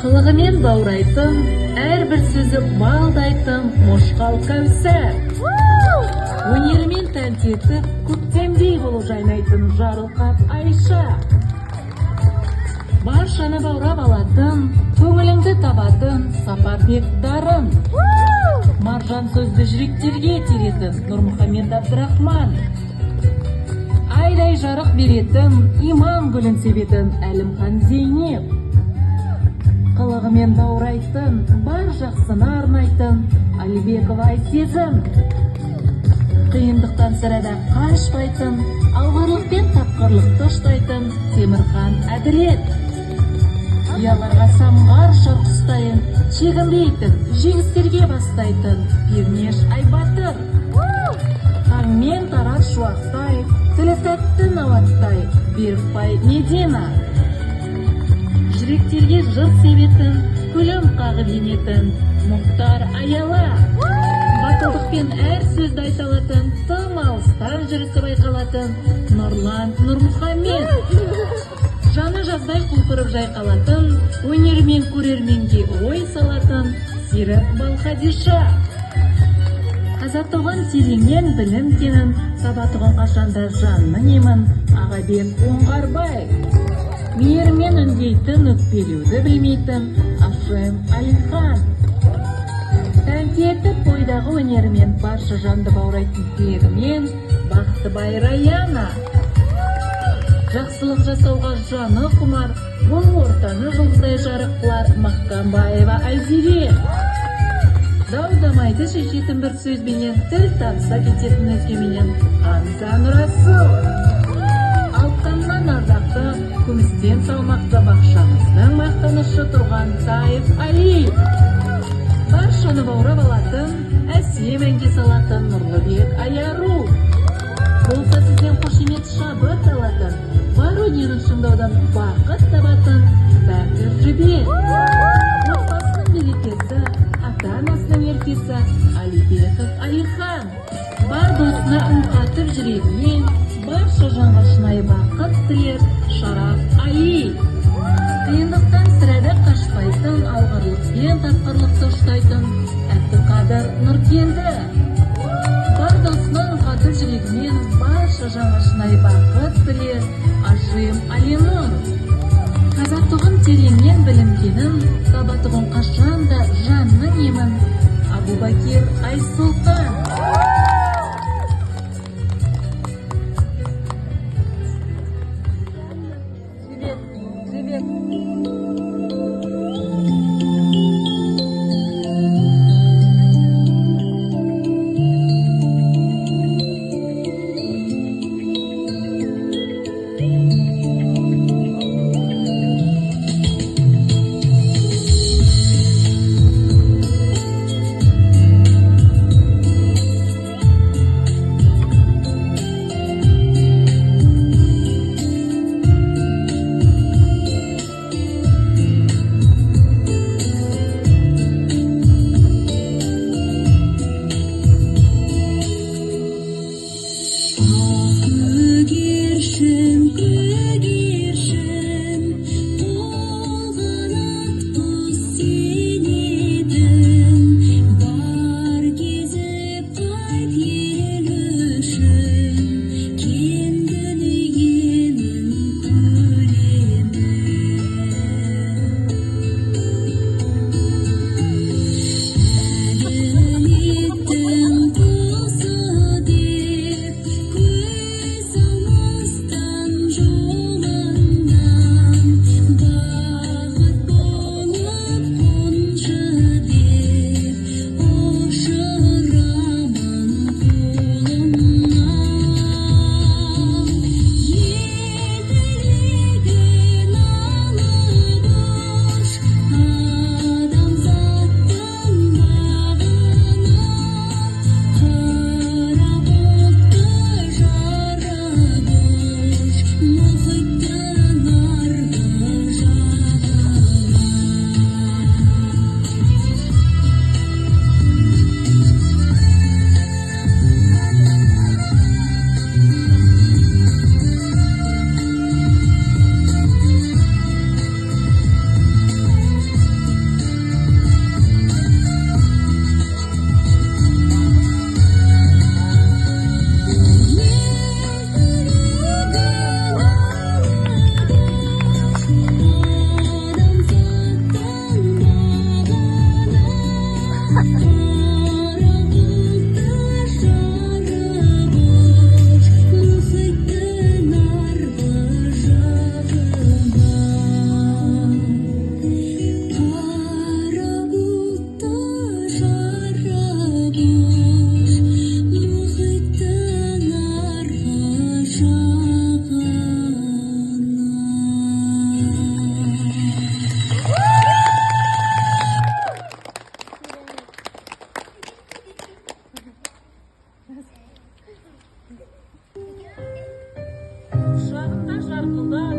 Қылығымен баурайтын, әрбір сөзі балдайтын Мошқал Кәусар. Өнерімен тәнті етіп, көктемдей болып жайнайтын Жарылқап Айша. Баршаны баурап алатын, көңіліңді табатын Сапарбек Дарын. Маржан сөзді жүректерге теретін Нұрмұхамед Абдрахман. Айдай жарық беретін, иман гүлін себетін Әлімхан Зейнеп. Қылығымен баурайтын, бар жақсыны арнайтын Алибекова Айсезім. Қиындықтан сірәді қашпайтын, алғырлық пен тапқырлықты ұштайтын Темірхан Әділет. Ұяларға самғар шарқыстайын, чегінбейтін, жеңістерге бастайтын Пернеш Айбатыр. Таңмен тарар шуақтай, тілі тәтті науаттай Берікбай Медина. Жүректерге жыр себетін, күлім қағып енетін Мұхтар Аяла. Батылдықпен әр сөзді айталатын, тым алыстан жүрісі байқалатын Нұрлан Нұрмұхамед. Жаны жаздай құлпырып жайқалатын, өнерімен көрерменге ой салатын Серік Балқадиша. Қазақ туған тереңнен білім кенін, табатұғын қашанда жанның емін Ағабек Оңғарбай. Мейірмен үндейтін, өкпелеуді білмейтін Ашем Алихан. Тәнті етіп бойдағы өнерімен барша жанды баурайтын тілегімен Бақтыбай Раяна. Жақсылық жасауға жаны құмар, бұл ортаны жұлдыздай жарық қылар Маққамбаева Айзере. Дау-дамайды шешетін бір сөзбенен, тіл таныса кететін өзгеменен Хамза Нұрасыл. Алқаннан ардақты, күмістен салмақты бақшамыздың мақтанышы тұрған Таиф Али. Баршаны баурап алатын, әсем әнге салатын Нұрлыбек Аяру. Болса сізден қошемет шабыт алатын, бар өнерін шыңдаудан бақыт табатын Бәкір Жібек. Отбасының берекесі, ата-анасының еркесі Алибеков Алихан. Бар досына үн қатып жүрегінен, барша жанға шынайы бақыт тілер Шараф Али. Қиындықтан сірәді қашпайтын, алғырлықпен тапқырлықты ұштайтын Әбдіқадыр Нұркелді. Бар досына үн қатып жүрегінен, барша жанға шынайы бақыт тілер Ашим Алинұр. Қазақтығын тереңнен білімкенін, табатығын қашанда жанның емін Абубакир Айсұлтан. Құшағында жарқылдап